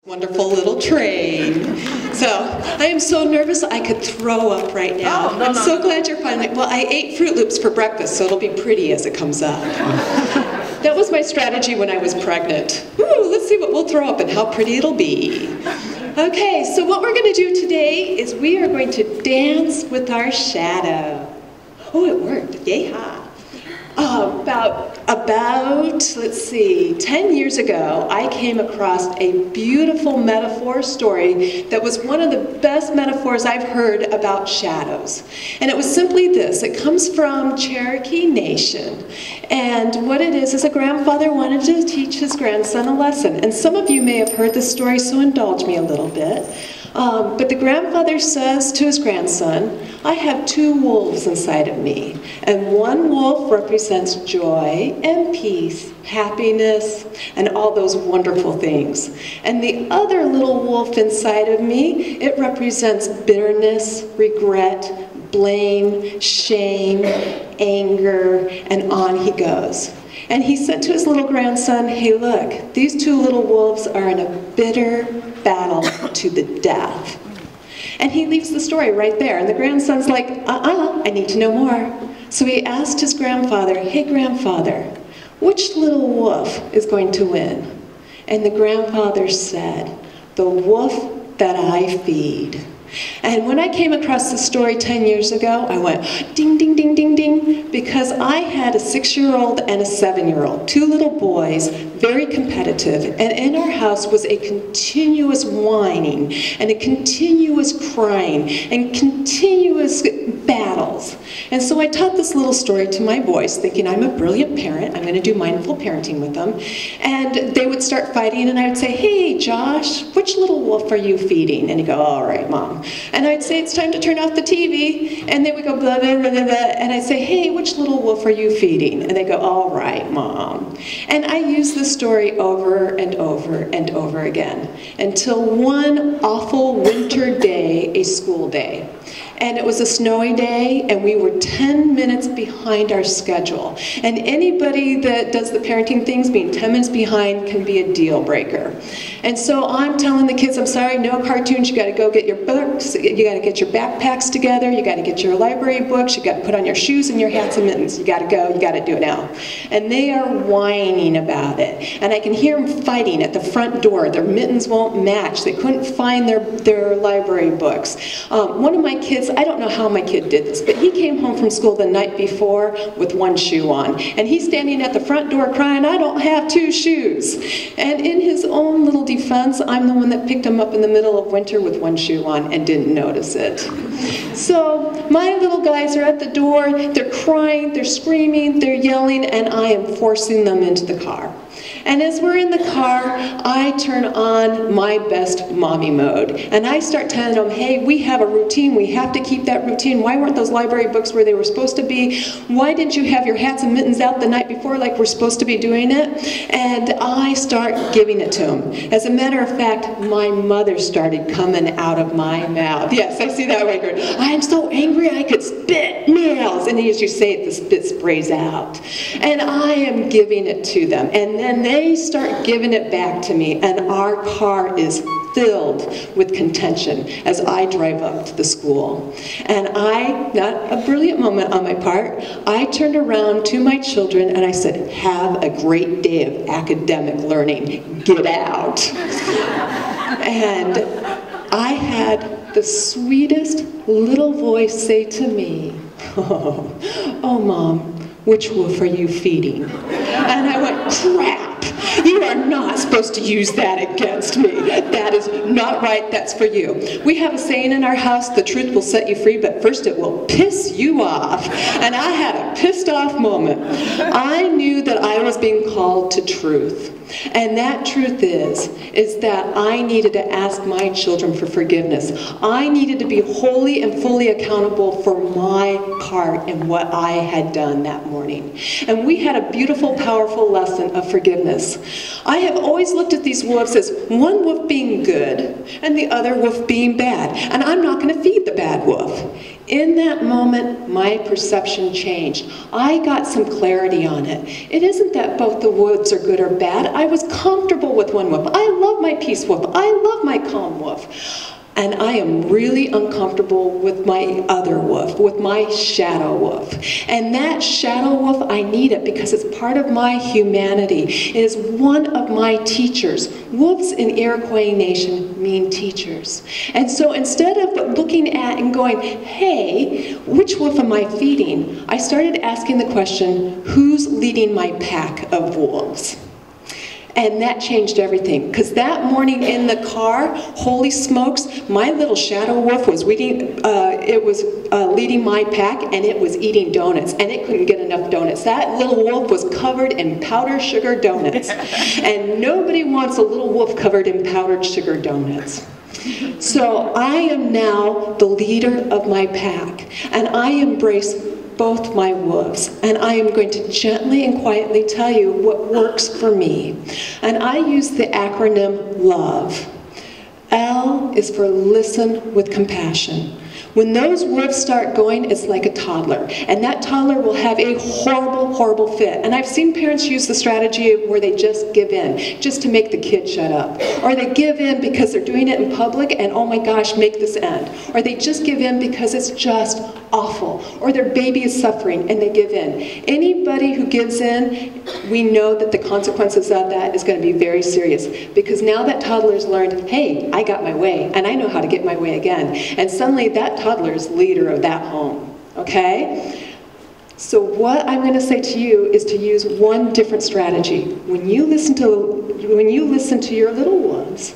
Wonderful little train. So I am so nervous I could throw up right now. Oh, no, I'm no, so no. glad you're finally, well, I ate Fruit Loops for breakfast, so it'll be pretty as it comes up. That was my strategy when I was pregnant. Ooh, let's see what we'll throw up and how pretty it'll be. Okay, so what we're going to do today is we are going to dance with our shadow. Oh, it worked. Yay-ha. Let's see, 10 years ago, I came across a beautiful metaphor story that was one of the best metaphors I've heard about shadows. And it was simply this. It comes from Cherokee Nation. And what it is a grandfather wanted to teach his grandson a lesson. And some of you may have heard this story, so indulge me a little bit. But the grandfather says to his grandson, I have two wolves inside of me, and one wolf represents joy and peace, happiness, and all those wonderful things. And the other little wolf inside of me, it represents bitterness, regret, blame, shame, anger, and on he goes. And he said to his little grandson, hey look, these two little wolves are in a bitter battle to the death. And he leaves the story right there. And the grandson's like, I need to know more. So he asked his grandfather, hey grandfather, which little wolf is going to win? And the grandfather said, the wolf that I feed. And when I came across this story 10 years ago, I went ding, ding, ding, ding, ding, because I had a 6-year-old and a 7-year-old, two little boys, very competitive, and in our house was a continuous whining and a continuous crying and continuous battles. And so I taught this little story to my boys, thinking I'm a brilliant parent, I'm going to do mindful parenting with them, and they would start fighting, and I would say, hey Josh, which little wolf are you feeding? And he'd go, all right, Mom. And I'd say, it's time to turn off the TV. And they would go, blah, blah, blah, blah, blah. And I'd say, hey, which little wolf are you feeding? And they go, all right, Mom. And I use this story over and over and over again until one awful winter day, a school day. And it was a snowy day, and we were 10 minutes behind our schedule. And anybody that does the parenting things, being 10 minutes behind can be a deal breaker. And so I'm telling the kids, I'm sorry, no cartoons, you gotta go get your books, you gotta get your backpacks together, you gotta get your library books, you gotta put on your shoes and your hats and mittens, you gotta go, you gotta do it now. And they are whining about it. And I can hear them fighting at the front door. Their mittens won't match. They couldn't find their library books. One of my kids, I don't know how my kid did this, but he came home from school the night before with one shoe on. And he's standing at the front door crying, I don't have two shoes. And in his own little defense, I'm the one that picked him up in the middle of winter with one shoe on and didn't notice it. So my little guys are at the door, they're crying, they're screaming, they're yelling, and I am forcing them into the car. And as we're in the car, I turn on my best mommy mode. And I start telling them, hey, we have a routine. We have to keep that routine. Why weren't those library books where they were supposed to be? Why didn't you have your hats and mittens out the night before like we're supposed to be doing it? And I start giving it to them. As a matter of fact, my mother started coming out of my mouth. Yes, I see that record. I'm so angry I could spit nails. And as you say it, the spit sprays out. And I am giving it to them. And then they start giving it back to me, and our car is filled with contention as I drive up to the school. And not a brilliant moment on my part, I turned around to my children and I said, have a great day of academic learning. Get out. And I had the sweetest little voice say to me, oh Mom, which wolf are you feeding? And I went, crap. You are not supposed to use that against me. That is not right, that's for you. We have a saying in our house, the truth will set you free, but first it will piss you off. And I had a pissed off moment. I knew that I was being called to truth. And that truth is that I needed to ask my children for forgiveness. I needed to be wholly and fully accountable for my part in what I had done that morning. And we had a beautiful, powerful lesson of forgiveness. I have always looked at these wolves as one wolf being good and the other wolf being bad. And I'm not going to feed the bad wolf. In that moment, my perception changed. I got some clarity on it. It isn't that both the wolves are good or bad. I was comfortable with one wolf. I love my peace wolf. I love my calm wolf. And I am really uncomfortable with my other wolf, with my shadow wolf. And that shadow wolf, I need it because it's part of my humanity. It is one of my teachers. Wolves in Iroquois Nation mean teachers. And so instead of looking at and going, hey, which wolf am I feeding? I started asking the question, who's leading my pack of wolves? And that changed everything, because that morning in the car, holy smokes, my little shadow wolf was leading my pack, and it was eating donuts, and it couldn't get enough donuts. That little wolf was covered in powdered sugar donuts, and nobody wants a little wolf covered in powdered sugar donuts. So I am now the leader of my pack, and I embrace both my wolves, and I am going to gently and quietly tell you what works for me. And I use the acronym LOVE. L is for listen with compassion. When those wolves start going, it's like a toddler. And that toddler will have a horrible, horrible fit. And I've seen parents use the strategy where they just give in, just to make the kid shut up. Or they give in because they're doing it in public and, oh my gosh, make this end. Or they just give in because it's just awful. Or their baby is suffering and they give in. Anybody who gives in, we know that the consequences of that is going to be very serious. Because now that toddler's learned, hey, I got my way, and I know how to get my way again. And suddenly that toddler's leader of that home, okay? So what I'm going to say to you is to use one different strategy. When you listen to your little wolves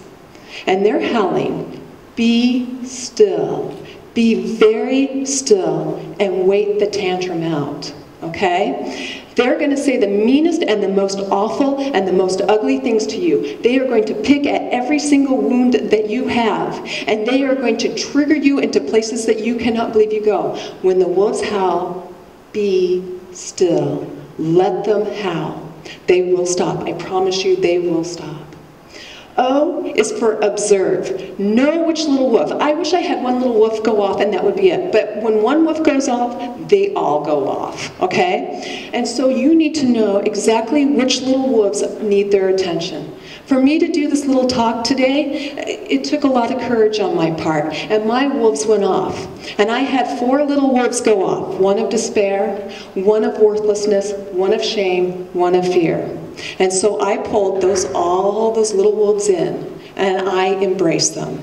and they're howling, be still. Be very still and wait the tantrum out, okay? They're going to say the meanest and the most awful and the most ugly things to you. They are going to pick at every single wound that you have, and they are going to trigger you into places that you cannot believe you go. When the wolves howl, be still. Let them howl. They will stop. I promise you, they will stop. O is for observe. Know which little wolf. I wish I had one little wolf go off and that would be it. But when one wolf goes off, they all go off, okay? And so you need to know exactly which little wolves need their attention. For me to do this little talk today, it took a lot of courage on my part, and my wolves went off. And I had 4 little wolves go off. One of despair, one of worthlessness, one of shame, one of fear. And so I pulled all those little wolves in, and I embraced them.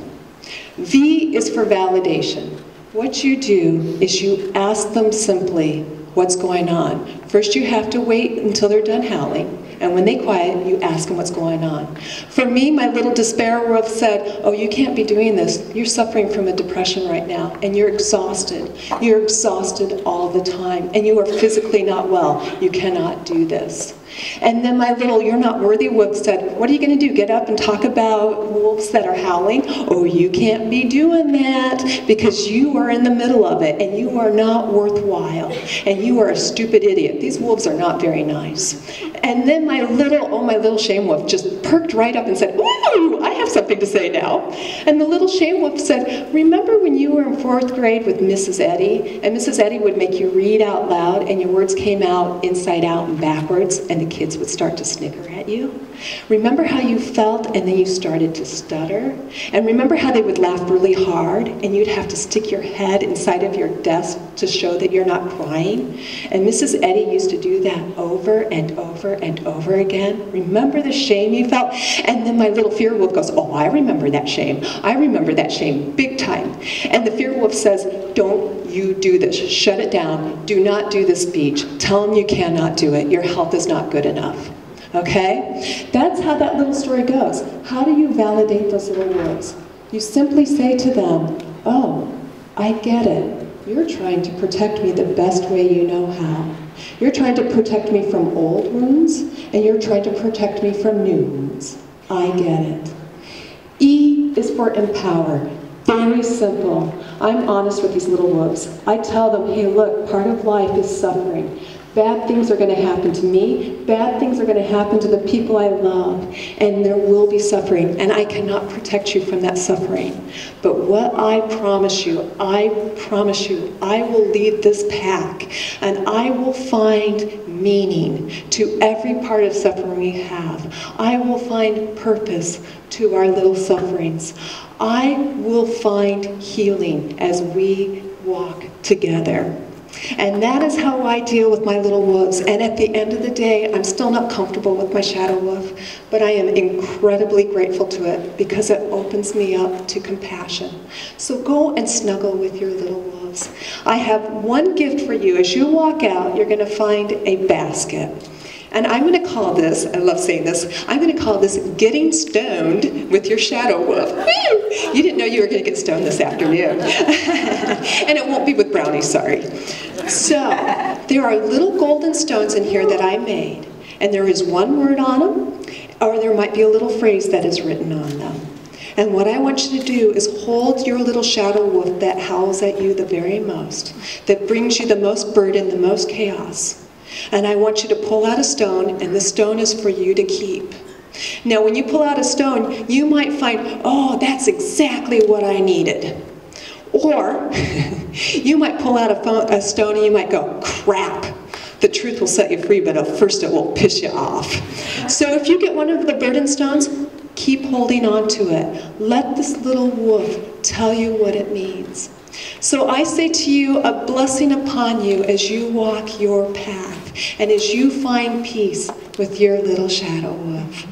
V is for validation. What you do is you ask them simply, what's going on? First you have to wait until they're done howling, and when they quiet, you ask them what's going on. For me, my little despair wolf said, oh, you can't be doing this. You're suffering from a depression right now, and you're exhausted. You're exhausted all the time, and you are physically not well. You cannot do this. And then my little you're not worthy wolf said, what are you going to do? Get up and talk about wolves that are howling? Oh, you can't be doing that because you are in the middle of it and you are not worthwhile and you are a stupid idiot. These wolves are not very nice. And then my little shame wolf just perked right up and said, ooh, I have something to say now. And the little shame wolf said, remember when you were in 4th grade with Mrs. Eddy, and Mrs. Eddy would make you read out loud and your words came out inside out and backwards and the kids would start to snicker at you? Remember how you felt and then you started to stutter? And remember how they would laugh really hard and you'd have to stick your head inside of your desk to show that you're not crying? And Mrs. Eddy used to do that over and over and over again. Remember the shame you felt? And then my little fear wolf goes, oh, I remember that shame. I remember that shame big time. And the fear wolf says, don't you do this. Shut it down. Do not do this speech. Tell them you cannot do it. Your health is not good enough. Okay? That's how that little story goes. How do you validate those little wolves? You simply say to them, oh, I get it. You're trying to protect me the best way you know how. You're trying to protect me from old wounds, and you're trying to protect me from new wounds. I get it. E is for empower. Very simple. I'm honest with these little wolves. I tell them, hey, look, part of life is suffering. Bad things are going to happen to me. Bad things are going to happen to the people I love. And there will be suffering. And I cannot protect you from that suffering. But what I promise you, I will lead this pack. And I will find meaning to every part of suffering we have. I will find purpose to our little sufferings. I will find healing as we walk together. And that is how I deal with my little wolves. And at the end of the day, I'm still not comfortable with my shadow wolf, but I am incredibly grateful to it because it opens me up to compassion. So go and snuggle with your little wolves. I have one gift for you. As you walk out, you're going to find a basket. And I'm going to call this, I love saying this, I'm going to call this Getting Stoned with Your Shadow Wolf. Woo! You didn't know you were going to get stoned this afternoon. And it won't be with brownies, sorry. So, there are little golden stones in here that I made. And there is one word on them, or there might be a little phrase that is written on them. And what I want you to do is hold your little shadow wolf that howls at you the very most, that brings you the most burden, the most chaos. And I want you to pull out a stone, and the stone is for you to keep. Now, when you pull out a stone, you might find, oh, that's exactly what I needed. Or you might pull out a stone and you might go, crap. The truth will set you free, but at first it will piss you off. So if you get one of the burden stones, keep holding on to it. Let this little wolf tell you what it means. So I say to you, a blessing upon you as you walk your path and as you find peace with your little shadow wolf.